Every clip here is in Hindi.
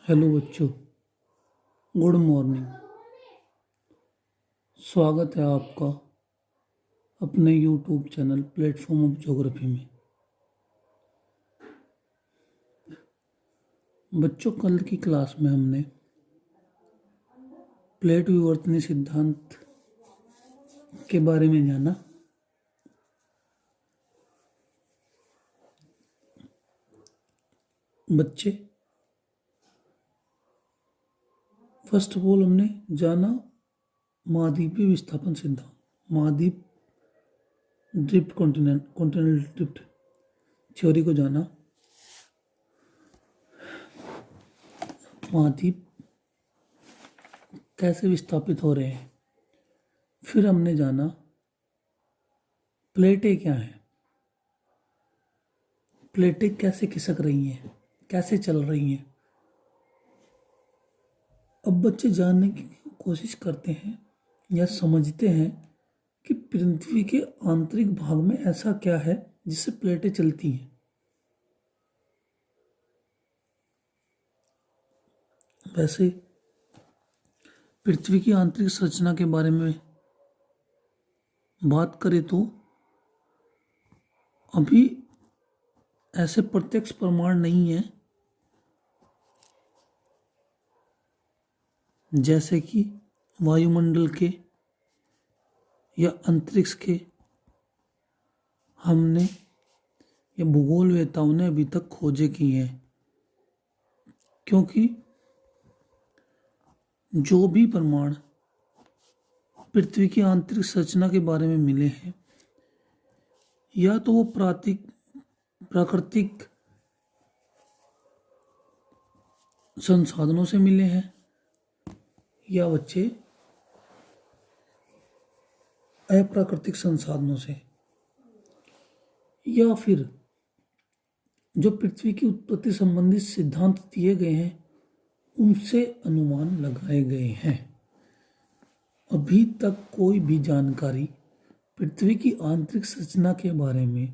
हेलो बच्चों, गुड मॉर्निंग। स्वागत है आपका अपने YouTube channel platform of geography में। बच्चों, कल की क्लास में हमने प्लेट विवर्तनीय सिद्धांत के बारे में जाना। बच्चे, फर्स्ट ऑफ ऑल हमने जाना महाद्वीपीय विस्थापन सिद्धांत, महाद्वीप ड्रिफ्ट, कॉन्टिनेंटल ड्रिफ्ट थ्योरी को जाना। महाद्वीप कैसे विस्थापित हो रहे हैं। फिर हमने जाना प्लेटें क्या हैं, प्लेटें कैसे खिसक रही हैं, कैसे चल रही हैं। अब बच्चे जानने की कोशिश करते हैं या समझते हैं कि पृथ्वी के आंतरिक भाग में ऐसा क्या है जिससे प्लेटें चलती हैं। वैसे पृथ्वी की आंतरिक संरचना के बारे में बात करें तो अभी ऐसे प्रत्यक्ष प्रमाण नहीं है जैसे कि वायुमंडल के या अंतरिक्ष के हमने या भूगोलवेताओं ने अभी तक खोजे की हैं, क्योंकि जो भी प्रमाण पृथ्वी की आंतरिक संरचना के बारे में मिले हैं या तो वो प्राकृतिक संसाधनों से मिले हैं या बच्चे अप्राकृतिक संसाधनों से, या फिर जो पृथ्वी की उत्पत्ति संबंधित सिद्धांत दिए गए हैं उनसे अनुमान लगाए गए हैं। अभी तक कोई भी जानकारी पृथ्वी की आंतरिक संरचना के बारे में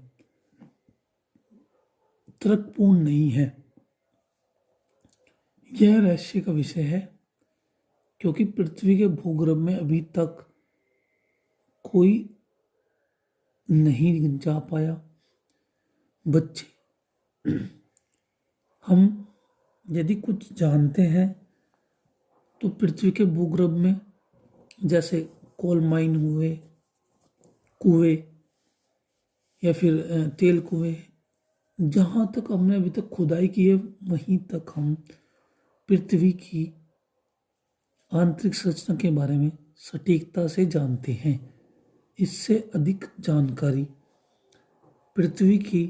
तर्कपूर्ण नहीं है। यह रहस्य का विषय है, क्योंकि पृथ्वी के भूगर्भ में अभी तक कोई नहीं जा पाया। बच्चे, हम यदि कुछ जानते हैं तो पृथ्वी के भूगर्भ में जैसे कोल माइन हुए, कुएं या फिर तेल कुएं, जहाँ तक हमने अभी तक खुदाई की है वहीं तक हम पृथ्वी की आंतरिक संरचना के बारे में सटीकता से जानते हैं। इससे अधिक जानकारी पृथ्वी की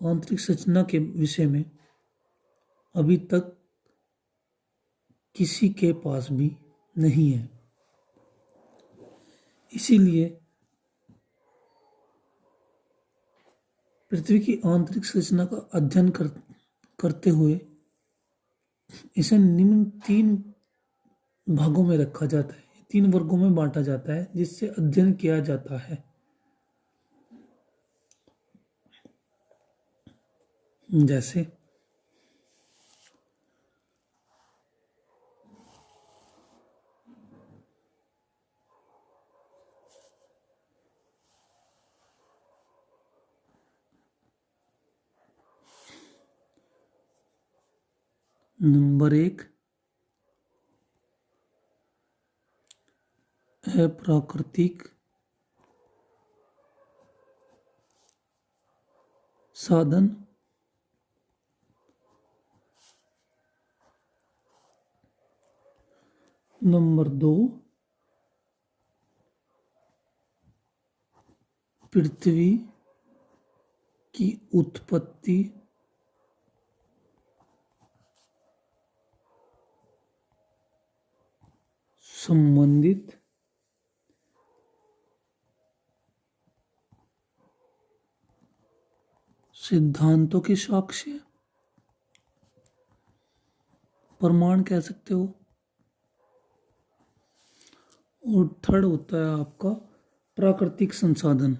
आंतरिक संरचना के विषय में अभी तक किसी के पास भी नहीं है। इसीलिए पृथ्वी की आंतरिक संरचना का अध्ययन करते हुए इसे निम्न 3 भागों में रखा जाता है, 3 वर्गों में बांटा जाता है जिससे अध्ययन किया जाता है। जैसे नंबर 1, अप्राकृतिक साधन। नंबर 2, पृथ्वी की उत्पत्ति संबंधित सिद्धांतों के साक्ष्य, प्रमाण कह सकते हो। और थर्ड होता है आपका प्राकृतिक संसाधन।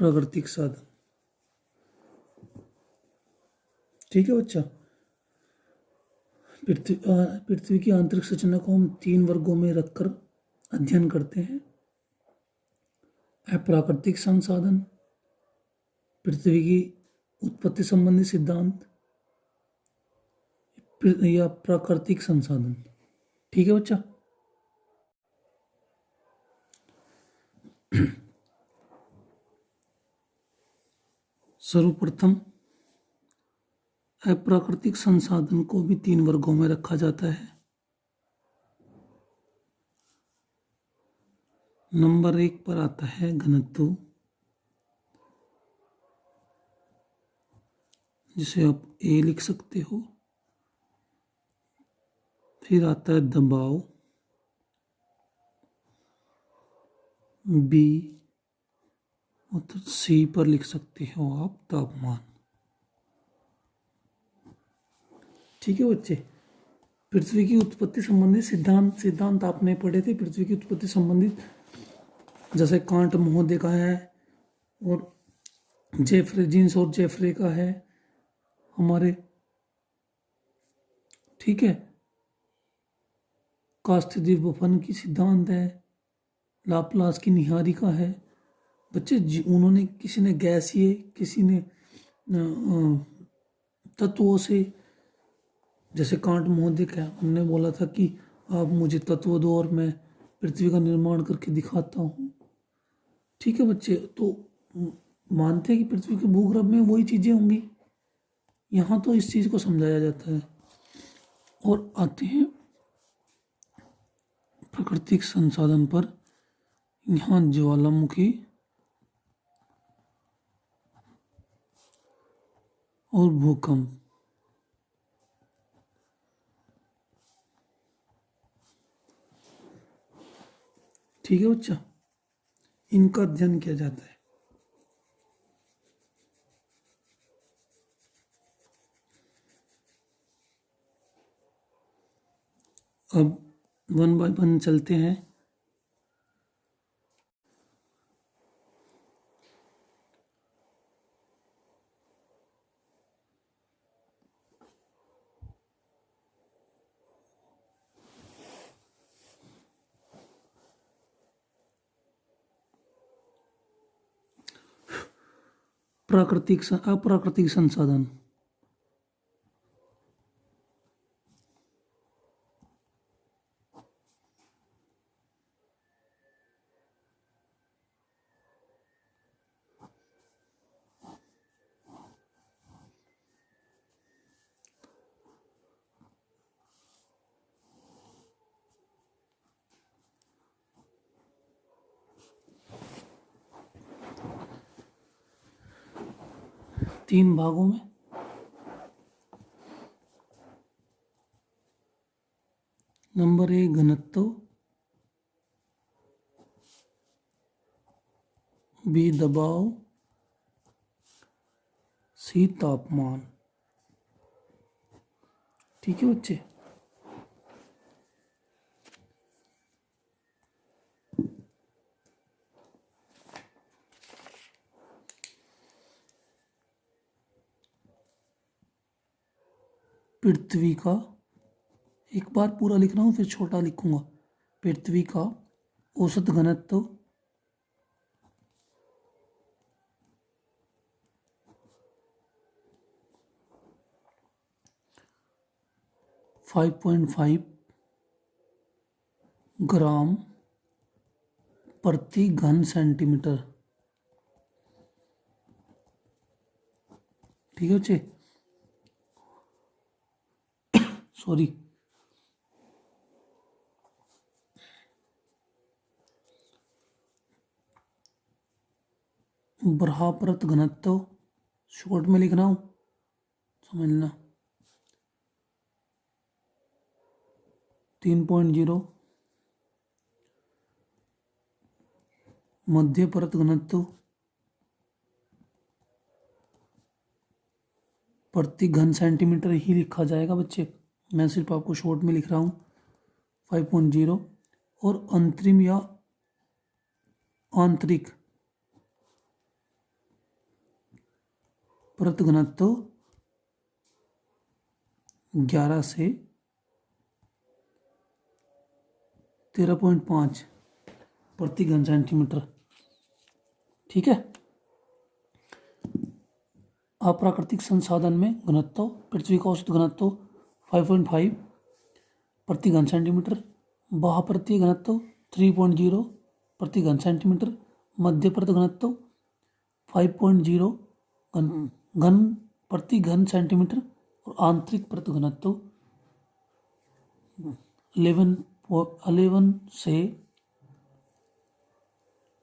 प्राकृतिक साधन। ठीक है बच्चा। पृथ्वी की आंतरिक संरचना को हम 3 वर्गों में रखकर अध्ययन करते हैं। अप्राकृतिक संसाधन, पृथ्वी की उत्पत्ति संबंधी सिद्धांत, या प्राकृतिक संसाधन। ठीक है बच्चा। सर्वप्रथम अप्राकृतिक संसाधन को भी 3 वर्गों में रखा जाता है। नंबर 1 पर आता है घनत्व, जिसे आप ए लिख सकते हो। फिर आता है दबाव, बी, और सी पर लिख सकते हो आप तापमान। ठीक है बच्चे। पृथ्वी की उत्पत्ति संबंधित सिद्धांत आपने पढ़े थे। पृथ्वी की उत्पत्ति संबंधित जैसे कांट महोदय का है, और जेफ्रे जीन्स और जेफ्रे का है हमारे। ठीक है। कास्टदीव बफन की सिद्धांत है, लाप्लास की निहारिका है। बच्चे उन्होंने, किसी ने गैसीय, किसी ने तत्वों से, जैसे कांट महोदय का हमने बोला था कि आप मुझे तत्व दो और मैं पृथ्वी का निर्माण करके दिखाता हूँ। ठीक है बच्चे। तो मानते हैं कि पृथ्वी के भूगर्भ में वही चीज़ें होंगी। यहाँ तो इस चीज़ को समझाया जाता है। और आते हैं प्राकृतिक संसाधन पर। यहाँ ज्वालामुखी और भूकंप। ठीक है बच्चा। इनका अध्ययन किया जाता है। अब 1 बाय 1 चलते हैं। अप्राकृतिक संसाधन। तीन भागों में। नंबर 1 घनत्व, बी दबाव, सी तापमान। ठीक है बच्चे। पृथ्वी का, एक बार पूरा लिख रहा हूँ फिर छोटा लिखूंगा। पृथ्वी का औसत घनत्व 5.5 ग्राम प्रति घन सेंटीमीटर। ठीक है बच्चे। सॉरी, बराह घनत्व शॉर्ट में लिख रहा हूं, समझना। 3.0 मध्य परत घनत्व प्रति घन सेंटीमीटर ही लिखा जाएगा बच्चे। मैं सिर्फ आपको शॉर्ट में लिख रहा हूँ 5.0। और अंतरिम या आंतरिक परत घनत्व 11 से 13.5 प्रति घन सेंटीमीटर। ठीक है। अप्राकृतिक संसाधन में घनत्व, पृथ्वी का औसत घनत्व 5.5 प्रति घन सेंटीमीटर, बाह्य घनत्व 3.0 प्रति घन सेंटीमीटर, मध्य परत घनत्व 5.0 घन प्रति घन सेंटीमीटर और आंतरिक परत घनत्व 11 से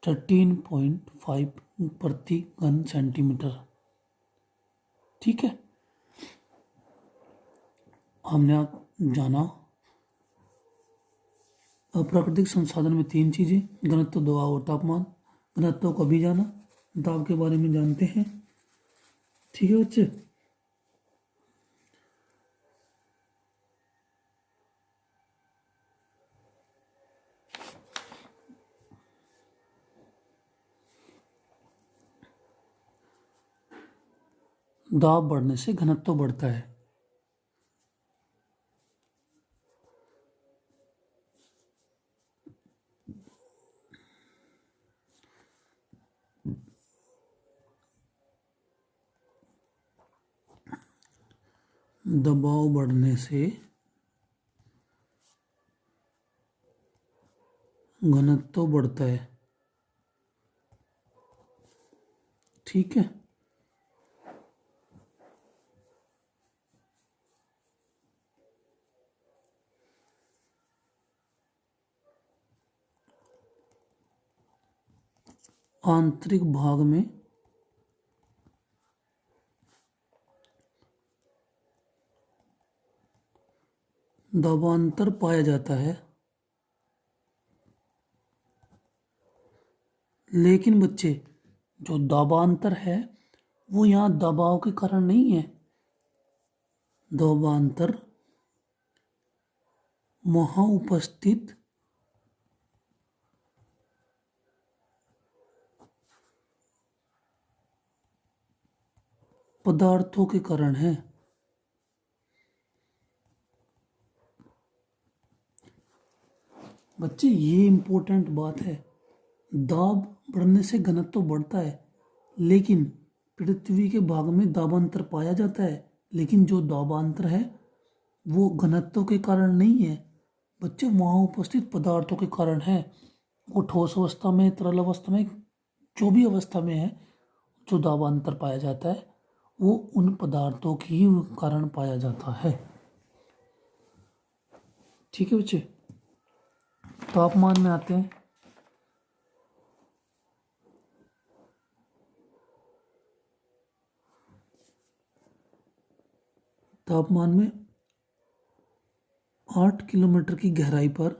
13.5 प्रति घन सेंटीमीटर। ठीक है। हमने जाना अप्राकृतिक संसाधन में 3 चीजें, घनत्व, दबाव और तापमान। घनत्व को भी जाना, दाब के बारे में जानते हैं। ठीक है बच्चे। दाब बढ़ने से घनत्व बढ़ता है। दबाव बढ़ने से घनत्व बढ़ता है। ठीक है। आंतरिक भाग में दबांतर पाया जाता है, लेकिन बच्चे जो दबांतर है वो यहाँ दबाव के कारण नहीं है। दबांतर वहाँ उपस्थित पदार्थों के कारण है। बच्चे ये इंपॉर्टेंट बात है, दाब बढ़ने से घनत्व बढ़ता है, लेकिन पृथ्वी के भाग में दाबांतर पाया जाता है, लेकिन जो दाबांतर है वो घनत्व के कारण नहीं है बच्चे, वहाँ उपस्थित पदार्थों के कारण है। वो ठोस अवस्था में, तरल अवस्था में, जो भी अवस्था में है, जो दाबांतर पाया जाता है वो उन पदार्थों के ही कारण पाया जाता है। ठीक है बच्चे। तापमान में आते हैं। तापमान में 8 किलोमीटर की गहराई पर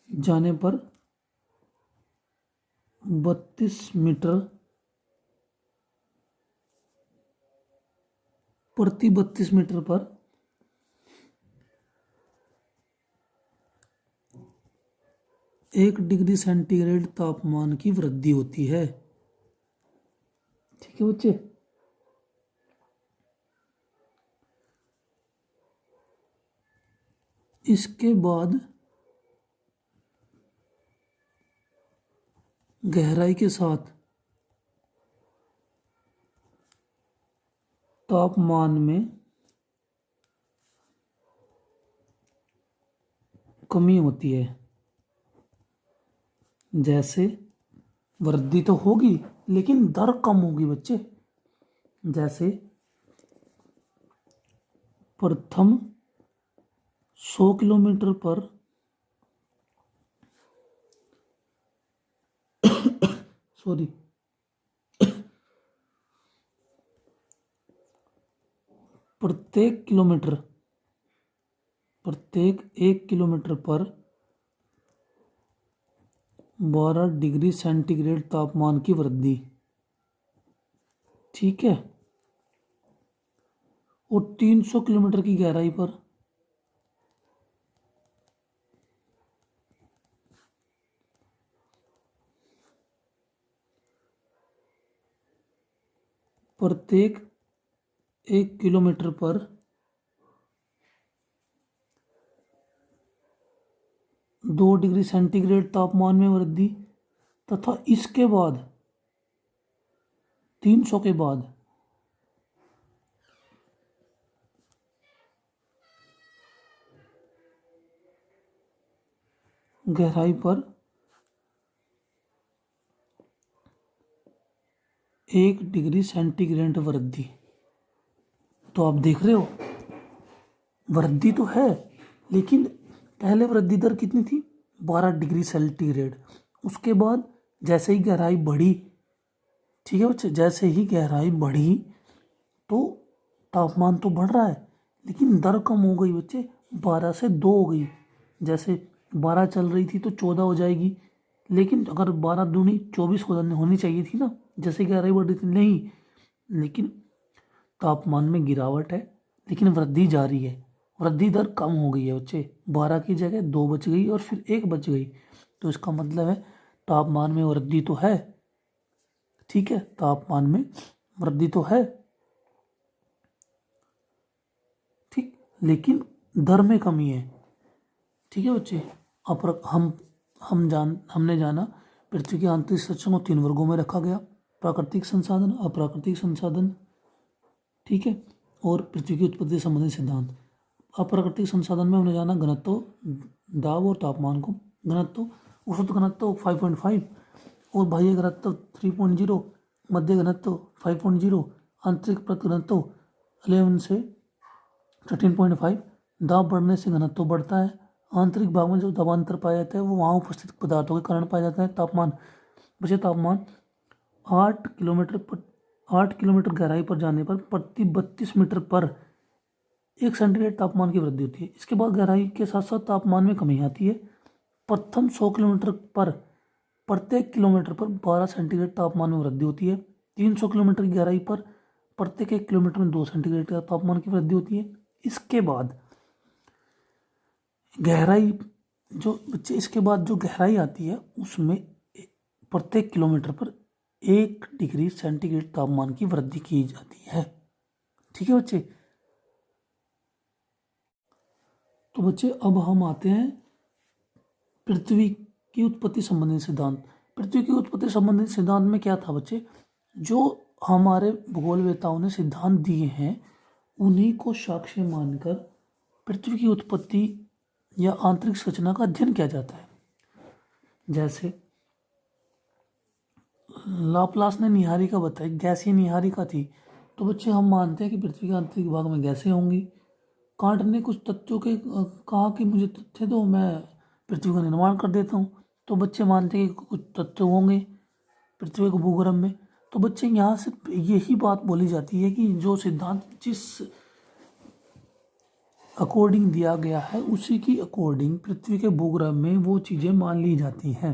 जाने पर 32 मीटर प्रति 32 मीटर पर 1 डिग्री सेंटीग्रेड तापमान की वृद्धि होती है। ठीक है बच्चे। इसके बाद गहराई के साथ तापमान में कमी होती है। जैसे वृद्धि तो होगी लेकिन दर कम होगी बच्चे। जैसे प्रथम 100 किलोमीटर पर सॉरी प्रत्येक 1 किलोमीटर पर 12 डिग्री सेंटीग्रेड तापमान की वृद्धि। ठीक है। और 300 किलोमीटर की गहराई पर प्रत्येक 1 किलोमीटर पर 2 डिग्री सेंटीग्रेड तापमान में वृद्धि तथा इसके बाद 300 के बाद गहराई पर 1 डिग्री सेंटीग्रेड वृद्धि। तो आप देख रहे हो वृद्धि तो है, लेकिन पहले वृद्धि दर कितनी थी? 12 डिग्री सेंटीग्रेड। उसके बाद जैसे ही गहराई बढ़ी, ठीक है बच्चे, जैसे ही गहराई बढ़ी तो तापमान तो बढ़ रहा है, लेकिन दर कम हो गई बच्चे, 12 से 2 हो गई। जैसे 12 चल रही थी तो 14 हो जाएगी, लेकिन अगर 12 दूनी 24 होनी चाहिए थी ना, जैसे गहराई बढ़ रही थी। नहीं, लेकिन तापमान में गिरावट है, लेकिन वृद्धि जारी है। वृद्धि दर कम हो गई है बच्चे, 12 की जगह 2 बच गई और फिर 1 बच गई। तो इसका मतलब है तापमान में वृद्धि तो है, ठीक है, तापमान में वृद्धि तो है, ठीक, लेकिन दर में कमी है। ठीक है बच्चे। हमने जाना पृथ्वी के आंतरिक संरचना को 3 वर्गों में रखा गया: प्राकृतिक संसाधन, अप्राकृतिक संसाधन, ठीक है, और पृथ्वी की उत्पत्ति संबंधी सिद्धांत। अप्राकृतिक संसाधन में हमने जाना घनत्व, दाब और तापमान को। घनत्व, औसत घनत्व 5.5 और बाह्य घनत्व 3.0, मध्य घनत्व 5.0, आंतरिक परत घनत्व 11 से 13.5। दाब बढ़ने से घनत्व बढ़ता है। आंतरिक भाग में जो दबांतर पाया जाता है वो वहाँ उपस्थित पदार्थों के कारण पाया जाता है। तापमान, बचे तापमान 8 किलोमीटर गहराई पर जाने पर प्रति 32 मीटर पर 1 सेंटीग्रेड तापमान की वृद्धि होती है। इसके बाद गहराई के साथ साथ तापमान में कमी आती है। प्रथम 100 किलोमीटर पर प्रत्येक किलोमीटर पर 12 सेंटीग्रेड तापमान में वृद्धि होती है। 300 किलोमीटर की गहराई पर प्रत्येक 1 किलोमीटर में 2 सेंटीग्रेड का तापमान की वृद्धि होती है। इसके बाद गहराई इसके बाद जो गहराई आती है उसमें प्रत्येक किलोमीटर पर 1 डिग्री सेंटीग्रेड तापमान की वृद्धि की जाती है। ठीक है बच्चे। तो बच्चे अब हम आते हैं पृथ्वी की उत्पत्ति संबंधी सिद्धांत। पृथ्वी की उत्पत्ति संबंधी सिद्धांत में क्या था बच्चे? जो हमारे भूगोलवेताओं ने सिद्धांत दिए हैं उन्हीं को साक्ष्य मानकर पृथ्वी की उत्पत्ति या आंतरिक संरचना का अध्ययन किया जाता है। जैसे लाप्लास ने निहारिका बताई, गैसीय निहारिका थी, तो बच्चे हम मानते हैं कि पृथ्वी के आंतरिक भाग में गैसें होंगी। कांट ने कुछ तथ्यों के कहा कि मुझे तथ्य दो, मैं पृथ्वी का निर्माण कर देता हूँ, तो बच्चे मानते हैं कि कुछ तथ्य होंगे पृथ्वी के भूगर्भ में। तो बच्चे यहाँ से यही बात बोली जाती है कि जो सिद्धांत जिस अकॉर्डिंग दिया गया है उसी की अकॉर्डिंग पृथ्वी के भूगर्भ में वो चीज़ें मान ली जाती हैं।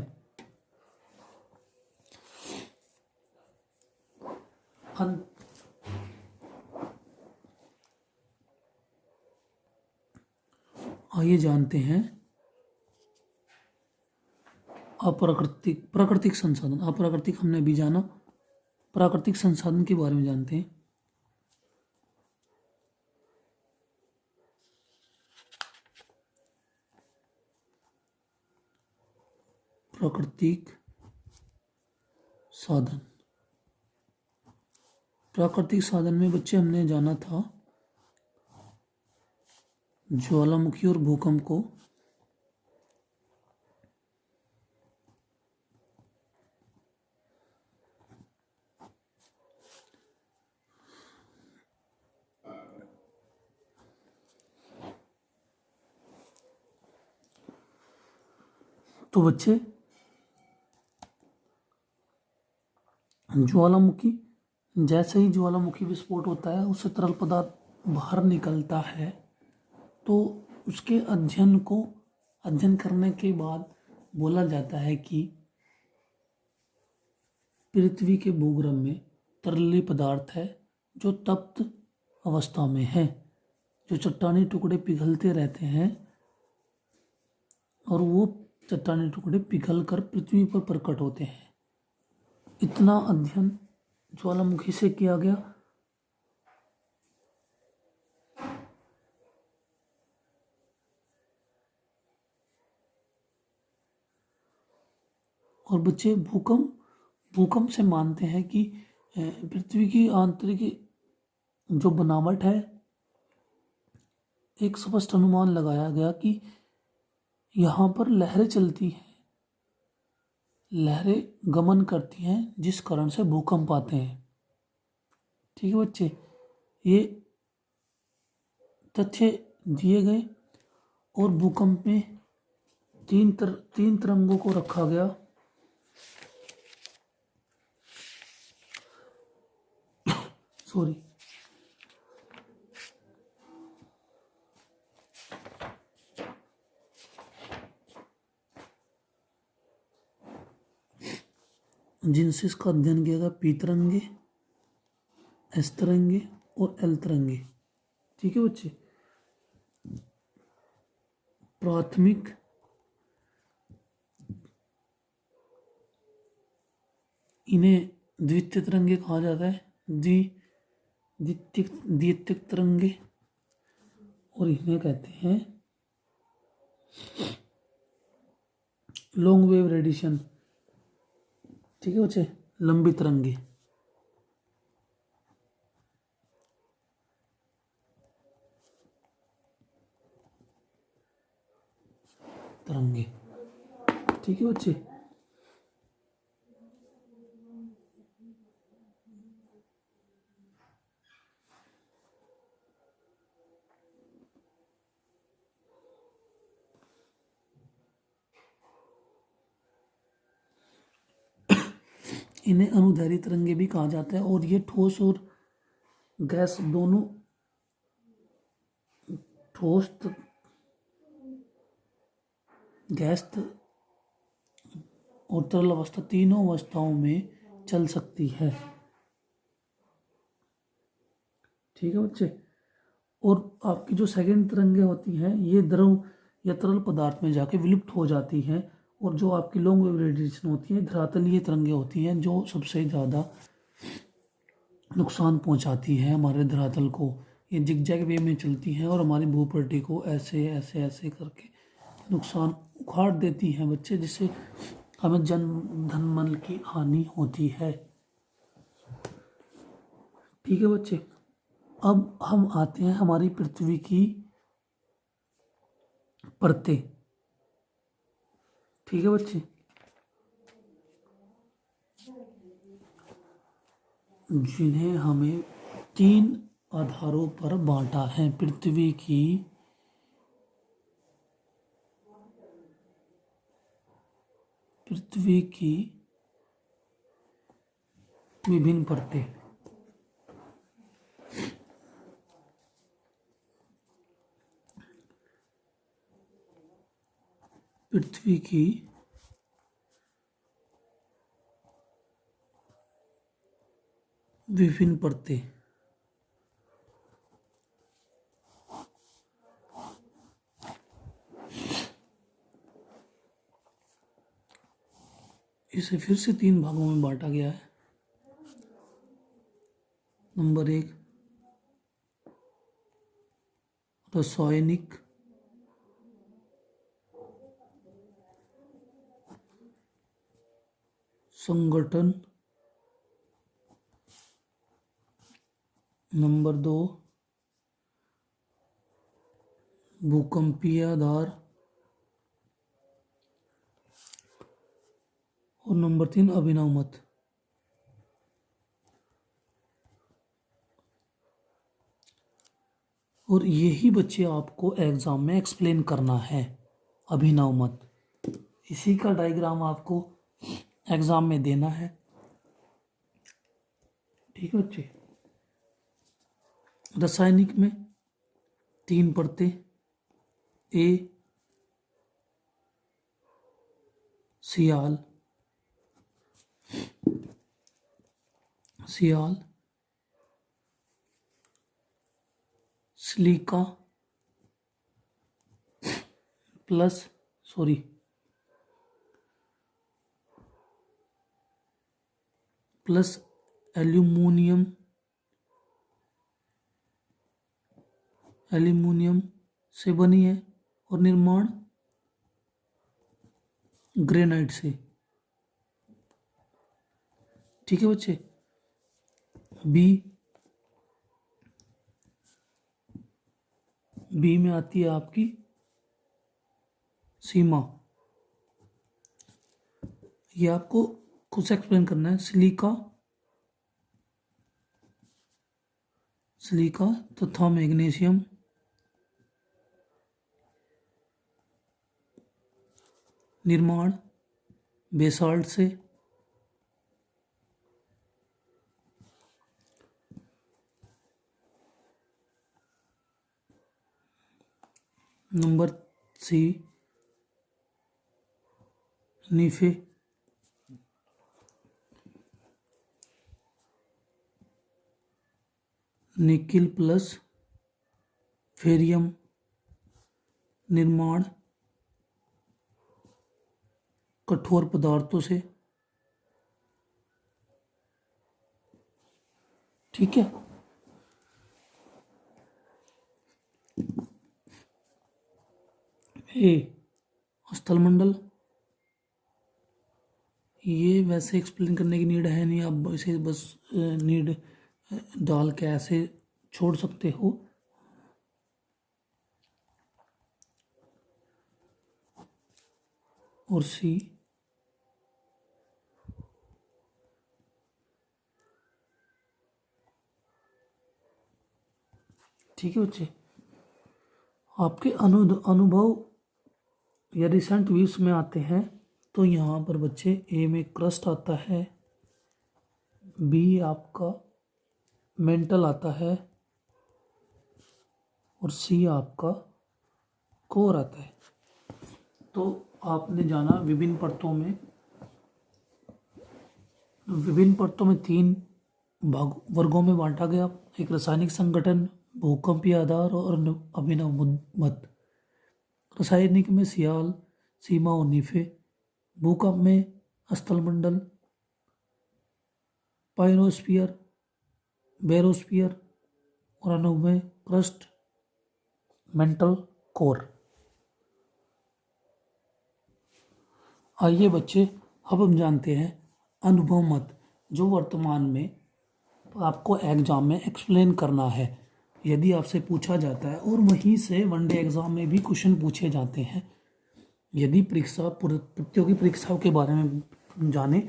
आइए जानते हैं प्राकृतिक संसाधन। अप्राकृतिक हमने भी जाना, प्राकृतिक संसाधन के बारे में जानते हैं। प्राकृतिक साधन, प्राकृतिक साधन में बच्चे हमने जाना था ज्वालामुखी और भूकंप को, तो बच्चे ज्वालामुखी, जैसे ही ज्वालामुखी विस्फोट होता है उससे तरल पदार्थ बाहर निकलता है, तो उसके अध्ययन करने के बाद बोला जाता है कि पृथ्वी के भूगर्भ में तरल पदार्थ है जो तप्त अवस्था में है, जो चट्टानी टुकड़े पिघलते रहते हैं और वो चट्टानी टुकड़े पिघल कर पृथ्वी पर प्रकट होते हैं। इतना अध्ययन ज्वालामुखी से किया गया और बच्चे भूकंप भूकंप से मानते हैं कि पृथ्वी की आंतरिक जो बनावट है, एक स्पष्ट अनुमान लगाया गया कि यहाँ पर लहरें चलती हैं, लहरें गमन करती हैं, जिस कारण से भूकंप आते हैं। ठीक है बच्चे, ये तथ्य दिए गए। और भूकंप में तीन तरंगों को रखा गया। सॉरी, जिनसे इसका अध्ययन किया गया, पी तरंगे, एस तरंगे और एल तरंगे। ठीक है बच्चे, प्राथमिक, इन्हें द्वितीय तरंगे कहा जाता है, द्वितीयक तरंगे, और इन्हें कहते हैं लॉन्ग वेव रेडिएशन। ठीक है बच्चे, लंबी तरंगे। तरंगे। ठीक है बच्चे, इन्हें अनुदैर्ध्य तरंगे भी कहा जाता है। और ये ठोस और गैस दोनों, ठोस गैस और तरल अवस्था, तीनों अवस्थाओं में चल सकती है। ठीक है बच्चे, और आपकी जो सेकंड तरंगे होती हैं, ये द्रव या तरल पदार्थ में जाके विलुप्त हो जाती हैं। और जो आपकी लॉन्ग वेव रेडिएशन होती है, धरातलीय तरंगे होती हैं, जो सबसे ज़्यादा नुकसान पहुंचाती हैं हमारे धरातल को। ये जिगजैग वे में चलती हैं और हमारी भूपृष्ठ को ऐसे ऐसे ऐसे करके नुकसान उखाड़ देती हैं बच्चे, जिससे हमें जन धन मन की हानि होती है। ठीक है बच्चे, अब हम आते हैं हमारी पृथ्वी की परतें। ठीक है बच्चे, जिन्हें हमें 3 आधारों पर बांटा है। पृथ्वी की विभिन्न परतें। पृथ्वी की विभिन्न परतें। इसे फिर से 3 भागों में बांटा गया है। नंबर 1, रासायनिक, संगठन। नंबर 2, भूकंपीय आधार। और नंबर 3, अभिनव मत। और यही बच्चे आपको एग्जाम में एक्सप्लेन करना है, अभिनव मत। इसी का डायग्राम आपको एग्जाम में देना है। ठीक है बच्चे, रासायनिक में 3 परतें, ए, सियाल, सिलिका प्लस प्लस एल्यूमिनियम से बनी है, और निर्माण ग्रेनाइट से। ठीक है बच्चे। बी, बी में आती है आपकी सीमा। ये आपको खुद से एक्सप्लेन करना है। सिलिका, सिलिका तथा मैग्नीशियम निर्माण बेसाल्ट से। Number C, nife, nickel plus फेरियम निर्माण कठोर पदार्थों से। ठीक है। ए, स्थलमंडल, ये वैसे एक्सप्लेन करने की नीड है नहीं, आप इसे बस नीड डाल के ऐसे छोड़ सकते हो। और सी, ठीक है बच्चे। आपके अनुभव या रिसेंट व्यूज में आते हैं तो यहाँ पर बच्चे ए में क्रस्ट आता है, बी आपका मेंटल आता है और सी आपका कोर आता है। तो आपने जाना विभिन्न परतों में तीन वर्गों में बांटा गया। एक रासायनिक संगठन, भूकंपीय आधार और अभिनव मत। रासायनिक में सियाल, सीमा और नीफे। भूकंप में स्थलमंडल, पाइरोस्फीयर, बेरोस्फीयर और अणु में क्रस्ट, मेंटल, कोर। आइए बच्चे, अब हम जानते हैं अनुभव मत, जो वर्तमान में आपको एग्जाम में एक्सप्लेन करना है। यदि आपसे पूछा जाता है और वहीं से वनडे एग्जाम में भी क्वेश्चन पूछे जाते हैं। यदि प्रतियोगी परीक्षाओं के बारे में जाने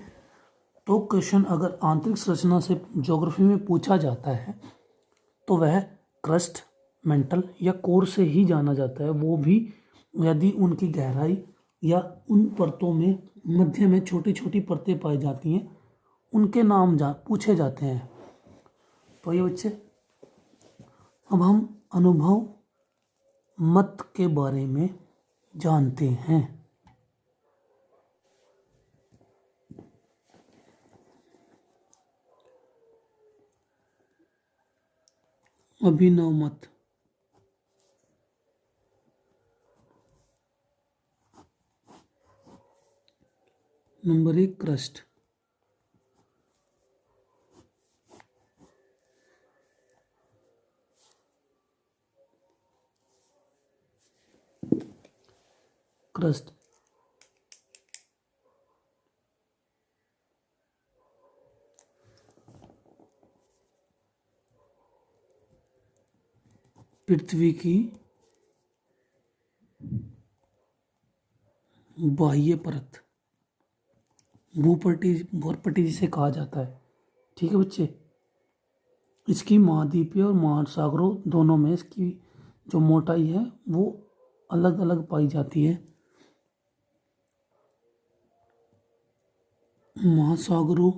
तो क्वेश्चन अगर आंतरिक संरचना से ज्योग्राफी में पूछा जाता है तो वह क्रस्ट, मेंटल या कोर से ही जाना जाता है। वो भी यदि उनकी गहराई या उन परतों में मध्य में छोटी छोटी परतें पाई जाती हैं, उनके नाम पूछे जाते हैं। तो ये बच्चे, अब हम अनुभव मत के बारे में जानते हैं। अभिनव मत, नंबर एक क्रस्ट। क्रस्ट पृथ्वी की बाह्य परत, भूपट्टी जिसे कहा जाता है। ठीक है बच्चे। इसकी महाद्वीपीय और महासागरों दोनों में इसकी जो मोटाई है वो अलग अलग पाई जाती है। महासागरों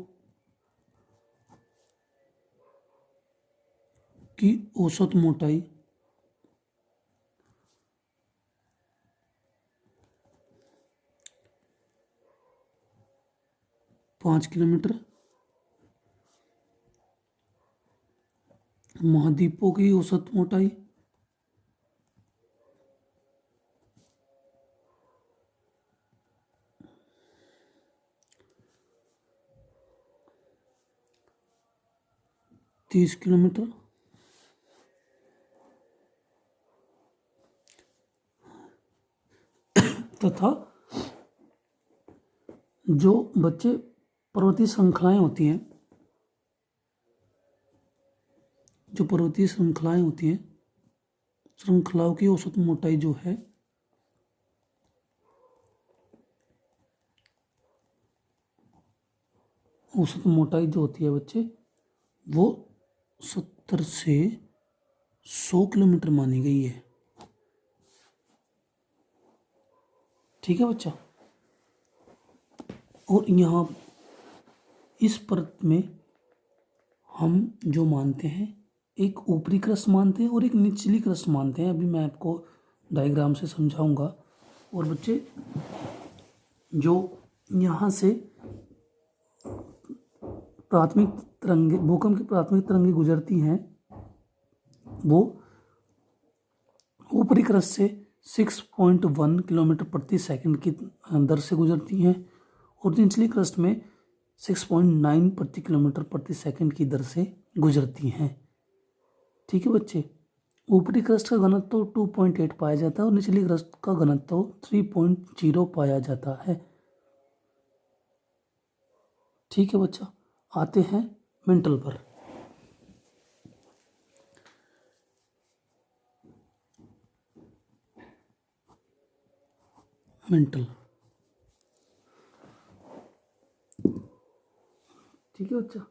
की औसत मोटाई 5 किलोमीटर। महाद्वीपों की औसत मोटाई 30 किलोमीटर। तथा जो बच्चे पर्वतीय श्रृंखलाएं होती हैं जो पर्वतीय श्रृंखलाएं होती हैं, श्रृंखलाओं की औसत मोटाई जो है औसत मोटाई जो होती है बच्चे, वो 70 से 100 किलोमीटर मानी गई है। ठीक है बच्चा। और यहाँ इस परत में हम जो मानते हैं, एक ऊपरी क्रस्ट मानते हैं और एक निचली क्रस्ट मानते हैं। अभी मैं आपको डायग्राम से समझाऊंगा। और बच्चे, जो यहाँ से प्राथमिक तरंगे, भूकंप की प्राथमिक तरंगे गुजरती हैं, वो ऊपरी क्रस्ट से 6.1 किलोमीटर प्रति सेकंड की दर से गुजरती हैं और निचली क्रस्ट में 6.9 प्रति किलोमीटर प्रति सेकंड की दर से गुजरती हैं। ठीक है बच्चे। ऊपरी क्रस्ट का घनत्व 2.8 पाया जाता है और निचली क्रस्ट का घनत्व 3.0 पाया जाता है। ठीक है बच्चा। आते हैं मेंटल पर। मेंटल, ठीक है बच्चा।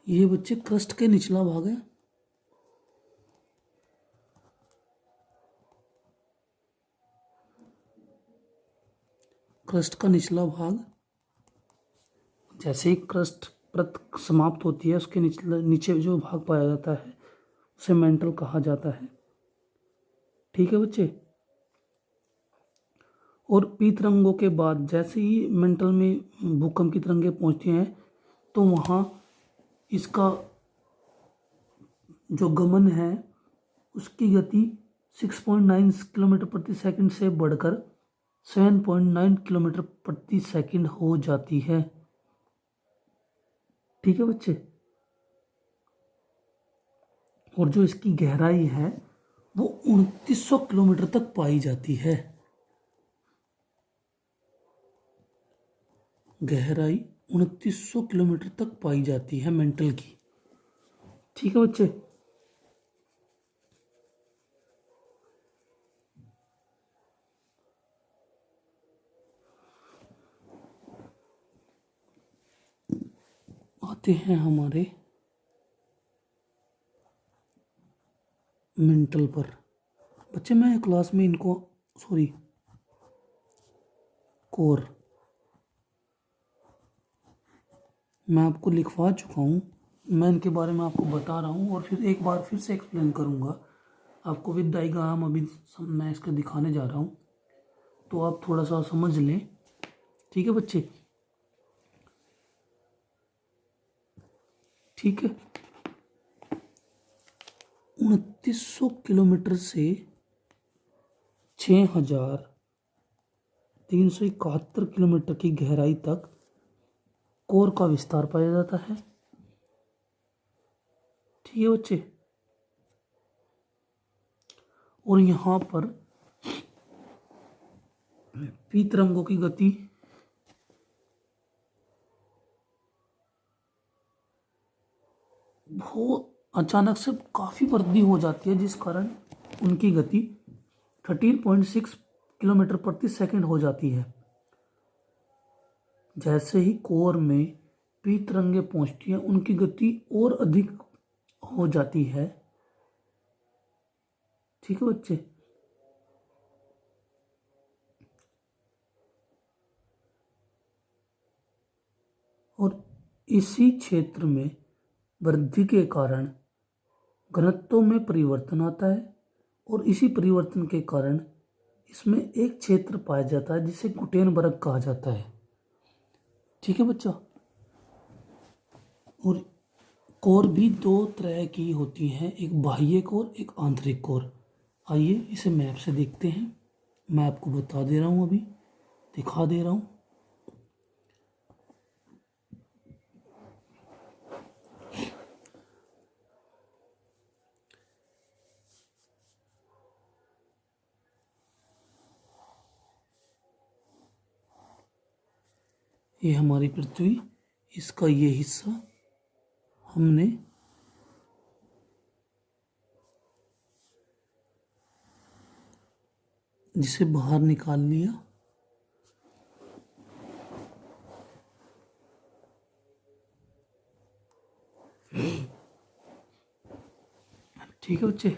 ये बच्चे क्रस्ट के निचला भाग है। क्रस्ट का निचला भाग, जैसे ही क्रस्ट परत समाप्त होती है, उसके नीचे जो भाग पाया जाता है उसे मेंटल कहा जाता है। ठीक है बच्चे। और पी तरंगों के बाद जैसे ही मेंटल में भूकंप की तरंगें पहुंचती हैं, तो वहाँ इसका जो गमन है उसकी गति 6.9 किलोमीटर प्रति सेकंड से बढ़कर 7.9 किलोमीटर प्रति सेकंड हो जाती है। ठीक है बच्चे। और जो इसकी गहराई है वो 2900 किलोमीटर तक पाई जाती है। गहराई 2900 किलोमीटर तक पाई जाती है मेंटल की। ठीक है बच्चे। आते हैं हमारे मेंटल पर। बच्चे, मैं क्लास में इनको कोर मैं आपको लिखवा चुका हूँ। मैं इनके बारे में आपको बता रहा हूँ और फिर एक बार फिर से एक्सप्लेन करूँगा आपको विद डायग्राम। अभी मैं इसको दिखाने जा रहा हूँ, तो आप थोड़ा सा समझ लें। ठीक है बच्चे। ठीक है। 2900 किलोमीटर से 6371 किलोमीटर की गहराई तक कोर का विस्तार पाया जाता है। ठीक है बच्चे। और यहाँ पर पी तरंगों की गति बहुत अचानक से काफ़ी वृद्धि हो जाती है, जिस कारण उनकी गति 13.6 किलोमीटर प्रति सेकंड हो जाती है। जैसे ही कोर में पी तरंगे पहुंचती हैं, उनकी गति और अधिक हो जाती है। ठीक है बच्चे। और इसी क्षेत्र में वृद्धि के कारण घनत्व में परिवर्तन आता है और इसी परिवर्तन के कारण इसमें एक क्षेत्र पाया जाता है जिसे गुटेनबर्ग कहा जाता है। ठीक है बच्चा। और कोर भी दो तरह की होती हैं, एक बाह्य कोर, एक आंतरिक कोर। आइए इसे मैप से देखते हैं। मैं आपको बता दे रहा हूँ, अभी दिखा दे रहा हूँ। ये हमारी पृथ्वी, इसका ये हिस्सा हमने जिसे बाहर निकाल लिया। ठीक है बच्चे।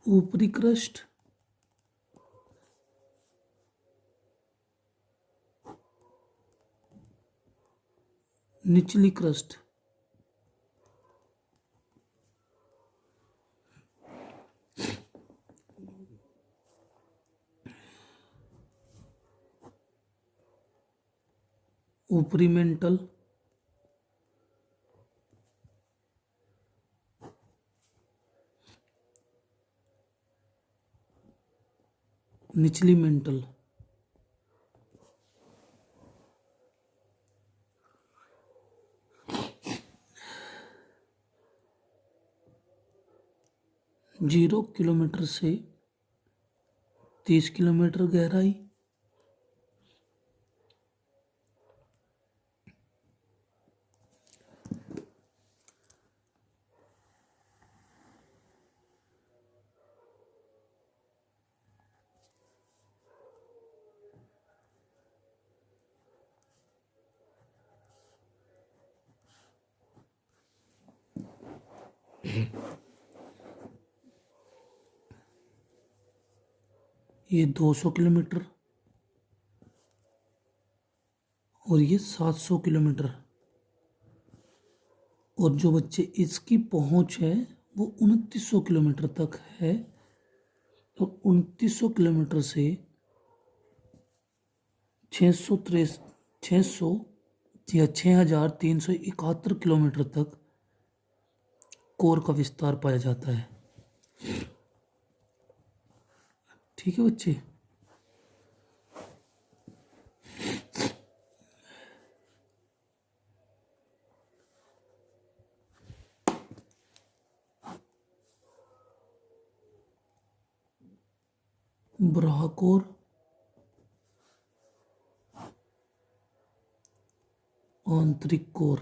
ऊपरी क्रस्ट, निचली क्रस्ट। ऊपरी मेंटल, निचली मेंटल। जीरो किलोमीटर से 30 किलोमीटर गहराई, ये 200 किलोमीटर और ये 700 किलोमीटर। और जो बच्चे इसकी पहुंच है वो 2900 किलोमीटर तक है। तो 2900 किलोमीटर से 600 या 6371 किलोमीटर तक कोर का विस्तार पाया जाता है। ठीक है बच्चे। ब्राह कोर, आंतरिक कोर।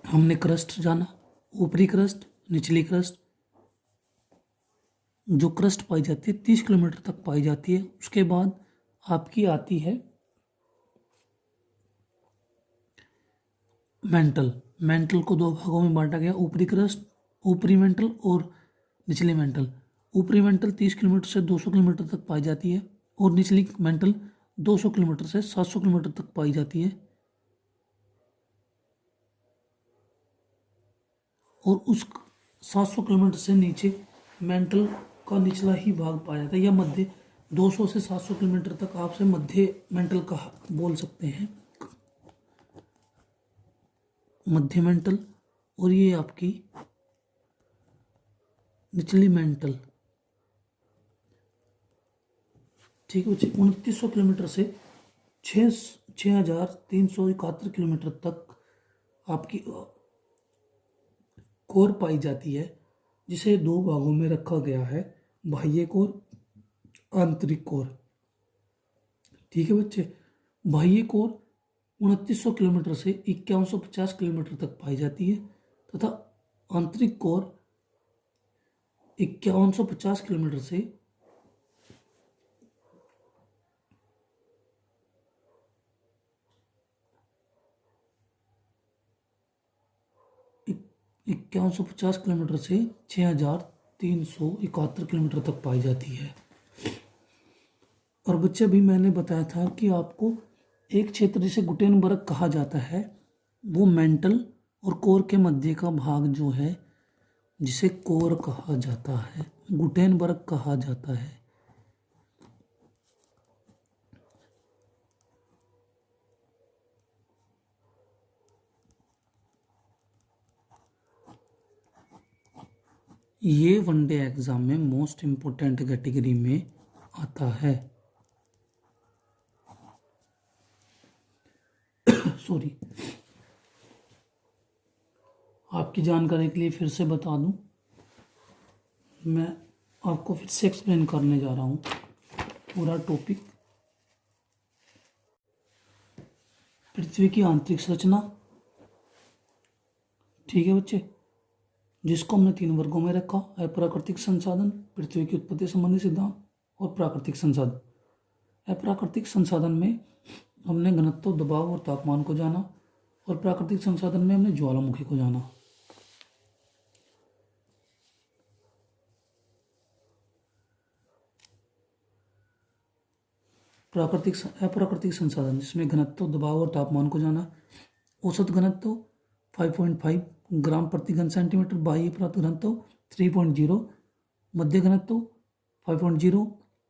हमने क्रस्ट जाना, ऊपरी क्रस्ट, निचली क्रस्ट। जो क्रस्ट पाई जाती है 30 किलोमीटर तक पाई जाती है। उसके बाद आपकी आती है मेंटल। मेंटल को दो भागों में बांटा गया, ऊपरी क्रस्ट, ऊपरी मेंटल और निचली मेंटल। ऊपरी मेंटल 30 किलोमीटर से 200 किलोमीटर तक पाई जाती है और निचली मेंटल 200 किलोमीटर से 700 किलोमीटर तक पाई जाती है। और उस 700 किलोमीटर से नीचे मेंटल का निचला ही भाग पाया जाता है, या मध्य। 200 से 700 किलोमीटर तक आपसे मध्य मेंटल का बोल सकते हैं, मध्य मेंटल। और ये आपकी निचली मेंटल। ठीक है बच्चे। 2900 किलोमीटर से 6371 किलोमीटर तक आपकी कोर पाई जाती है, जिसे दो भागों में रखा गया है, बाह्य कोर, आंतरिक कोर। ठीक है बच्चे। बाह्य कोर 2900 किलोमीटर से 5150 किलोमीटर तक पाई जाती है तथा आंतरिक कोर 5150 किलोमीटर से 5150 किलोमीटर से 6371 किलोमीटर तक पाई जाती है। और बच्चे भी मैंने बताया था कि आपको एक क्षेत्र जिसे गुटेनबर्ग कहा जाता है, वो मेंटल और कोर के मध्य का भाग जो है जिसे कोर कहा जाता है, गुटेनबर्ग कहा जाता है। ये वनडे एग्जाम में मोस्ट इंपोर्टेंट कैटेगरी में आता है। सॉरी, आपकी जानकारी के लिए फिर से बता दूं, मैं आपको फिर से एक्सप्लेन करने जा रहा हूं पूरा टॉपिक। पृथ्वी की आंतरिक संरचना, ठीक है बच्चे, जिसको हमने 3 वर्गों में रखा, अप्राकृतिक संसाधन, पृथ्वी की उत्पत्ति संबंधी सिद्धांत और प्राकृतिक संसाधन। अप्राकृतिक संसाधन में हमने घनत्व, दबाव और तापमान को जाना, और प्राकृतिक संसाधन में हमने ज्वालामुखी को जाना। अप्राकृतिक संसाधन जिसमें घनत्व, दबाव और तापमान को जाना। औसत घनत्व 5.5 ग्राम प्रति घन सेंटीमीटर, बाह्य प्राप्त घनत्व 3.0, मध्य घनत्व 5.0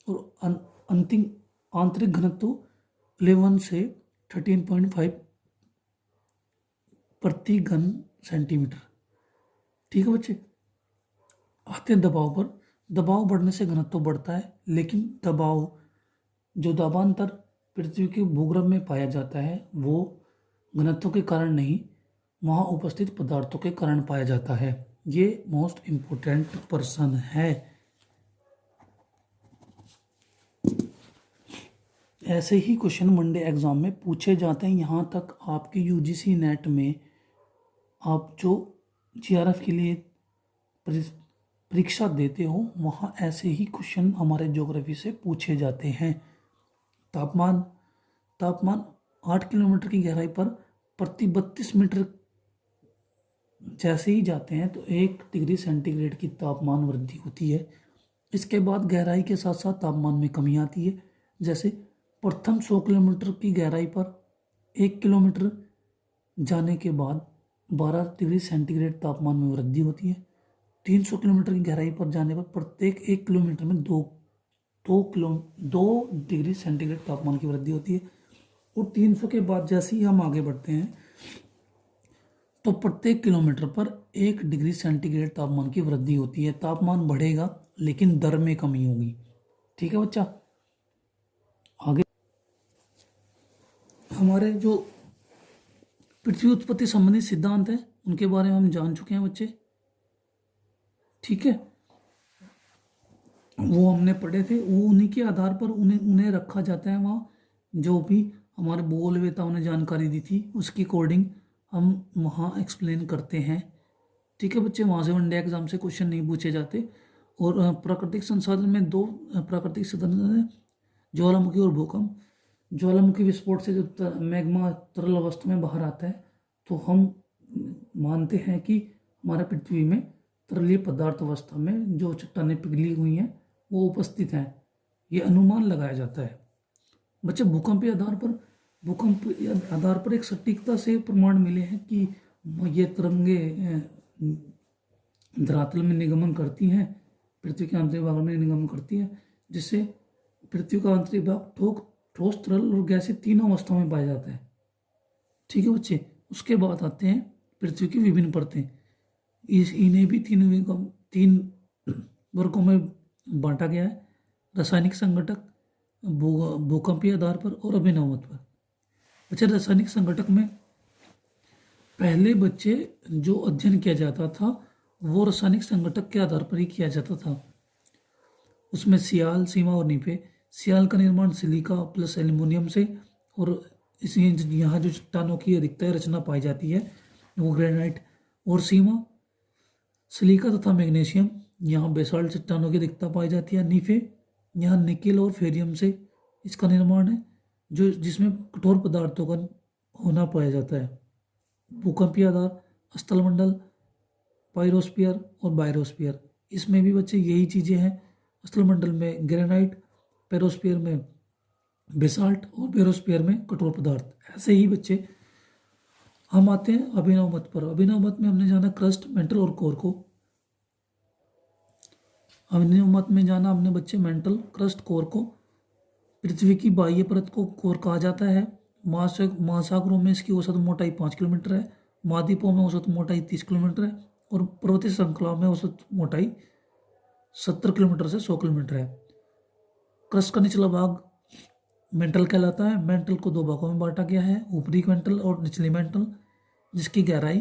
और अंतिम आंतरिक घनत्व 11 से 13.5 प्रति घन सेंटीमीटर। ठीक है बच्चे, आते हैं दबाव पर। दबाव बढ़ने से घनत्व बढ़ता है, लेकिन दबाव जो दाबांतर पृथ्वी के भूगर्भ में पाया जाता है वो घनत्व के कारण नहीं, वहाँ उपस्थित पदार्थों के कारण पाया जाता है। ये मोस्ट इम्पोर्टेंट पर्सन है। ऐसे ही क्वेश्चन वनडे एग्जाम में पूछे जाते हैं। यहाँ तक आपके यूजीसी नेट में आप जो जीआरएफ के लिए परीक्षा देते हो वहाँ ऐसे ही क्वेश्चन हमारे ज्योग्राफी से पूछे जाते हैं। तापमान 8 किलोमीटर की गहराई पर प्रति 32 मीटर जैसे ही जाते हैं तो 1 डिग्री सेंटीग्रेड की तापमान वृद्धि होती है। इसके बाद गहराई के साथ साथ तापमान में कमी आती है। जैसे प्रथम 100 किलोमीटर की गहराई पर 1 किलोमीटर जाने के बाद 12 डिग्री सेंटीग्रेड तापमान में वृद्धि होती है। 300 किलोमीटर की गहराई पर जाने पर प्रत्येक 1 किलोमीटर में 2 डिग्री सेंटीग्रेड तापमान की वृद्धि होती है। और 300 के बाद जैसे ही हम आगे बढ़ते हैं तो प्रत्येक किलोमीटर पर 1 डिग्री सेंटीग्रेड तापमान की वृद्धि होती है। तापमान बढ़ेगा लेकिन दर में कमी होगी। ठीक है बच्चा, आगे हमारे जो पृथ्वी उत्पत्ति संबंधी सिद्धांत है उनके बारे में हम जान चुके हैं बच्चे। ठीक है, वो हमने पढ़े थे। वो उन्हीं के आधार पर उन्हें रखा जाता है। वहाँ जो भी हमारे भूगोलवेताओं ने जानकारी दी थी उसकी अकॉर्डिंग हम वहाँ एक्सप्लेन करते हैं। ठीक है बच्चे, वहाँ से वनडे एग्जाम से क्वेश्चन नहीं पूछे जाते। और प्राकृतिक संसाधन में 2 प्राकृतिक संसाधन हैं, ज्वालामुखी और भूकंप। ज्वालामुखी विस्फोट से जो मैग्मा तरल अवस्था में बाहर आता है तो हम मानते हैं कि हमारे पृथ्वी में तरलीय पदार्थ अवस्था में जो चट्टानें पिघली हुई हैं वो उपस्थित हैं। ये अनुमान लगाया जाता है बच्चे। भूकंपीय आधार पर एक सटीकता से प्रमाण मिले हैं कि ये तरंगे धरातल में निगमन करती हैं, पृथ्वी के आंतरिक भाग में निगमन करती हैं, जिससे पृथ्वी का आंतरिक भाग ठोस, तरल और गैसीय तीनों अवस्थाओं में पाया जाता है। ठीक है बच्चे, उसके बाद आते हैं पृथ्वी की विभिन्न परतें। इन्हें भी 3 वर्गों में बांटा गया है, रासायनिक संघटक, भूकंपीय आधार पर और अभिनव पर। बच्चे रासायनिक संघटक में पहले बच्चे जो अध्ययन किया जाता था वो रासायनिक संघटक के आधार पर ही किया जाता था। उसमें सियाल, सीमा और नीफे। सियाल का निर्माण सिलिका प्लस एल्युमिनियम से, और इसी यहाँ जो चट्टानों की अधिकतर रचना पाई जाती है वो ग्रेनाइट। और सीमा सिलिका तथा मैग्नीशियम, यहाँ बेसाल्ट चट्टानों की अधिकता पाई जाती है। नीफे यहाँ निकेल और फेरियम से इसका निर्माण है, जो जिसमें कठोर पदार्थों का होना पाया जाता है। भूकंपीय आधार स्थलमंडल, पाइरोस्फीयर और बायोस्फीयर, इसमें भी बच्चे यही चीज़ें हैं। स्थलमंडल में ग्रेनाइट, पेरोस्फीयर में बेसाल्ट और बेरोस्फीयर में कठोर पदार्थ। ऐसे ही बच्चे हम आते हैं अभिनव मत पर। अभिनव मत में हमने जाना क्रस्ट, मेंटल और कोर को। अभिनव मत में जाना हमने बच्चे मेंटल, क्रस्ट, कोर को। पृथ्वी की बाह्य परत को कोर कहा जाता है। महासागरों में इसकी औसत मोटाई 5 किलोमीटर है। महाद्वीपों में औसत मोटाई 30 किलोमीटर है। और पर्वतीय श्रृंखला में औसत मोटाई 70 किलोमीटर से 100 किलोमीटर है। क्रस्ट का निचला भाग मेंटल कहलाता है। मेंटल को दो भागों में बांटा गया है, ऊपरी मेंटल और निचली मेंटल, जिसकी गहराई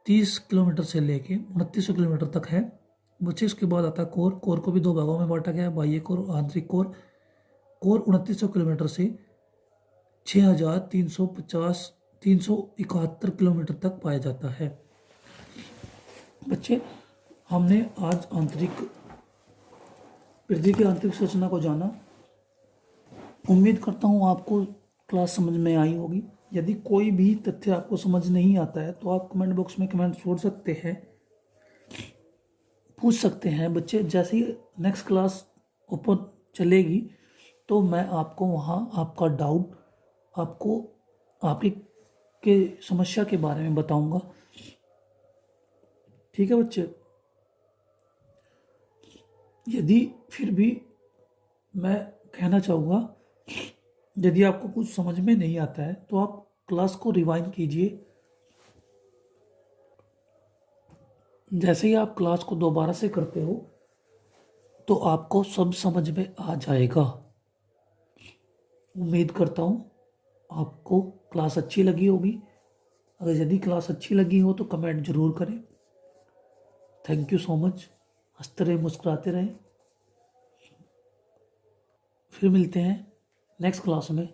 30 किलोमीटर से लेके 2900 किलोमीटर तक है। बच्चे इसके बाद आता है कोर। कोर को भी दो भागों में बांटा गया है, बाह्य कोर और आंतरिक कोर। कोर 2900 किलोमीटर से 6371 किलोमीटर तक पाया जाता है। बच्चे हमने आज पृथ्वी की आंतरिक संरचना को जाना। उम्मीद करता हूँ आपको क्लास समझ में आई होगी। यदि कोई भी तथ्य आपको समझ नहीं आता है तो आप कमेंट बॉक्स में कमेंट छोड़ सकते हैं, पूछ सकते हैं। बच्चे जैसे ही नेक्स्ट क्लास ओपन चलेगी तो मैं आपको वहाँ आपका डाउट, आपको आपकी के समस्या के बारे में बताऊंगा। ठीक है बच्चे। यदि फिर भी मैं कहना चाहूँगा, यदि आपको कुछ समझ में नहीं आता है तो आप क्लास को रिवाइंड कीजिए। जैसे ही आप क्लास को दोबारा से करते हो तो आपको सब समझ में आ जाएगा। उम्मीद करता हूँ आपको क्लास अच्छी लगी होगी। अगर यदि क्लास अच्छी लगी हो तो कमेंट जरूर करें। Thank you so much. हंसते रहे, मुस्कुराते रहें। फिर मिलते हैं नेक्स्ट क्लास में।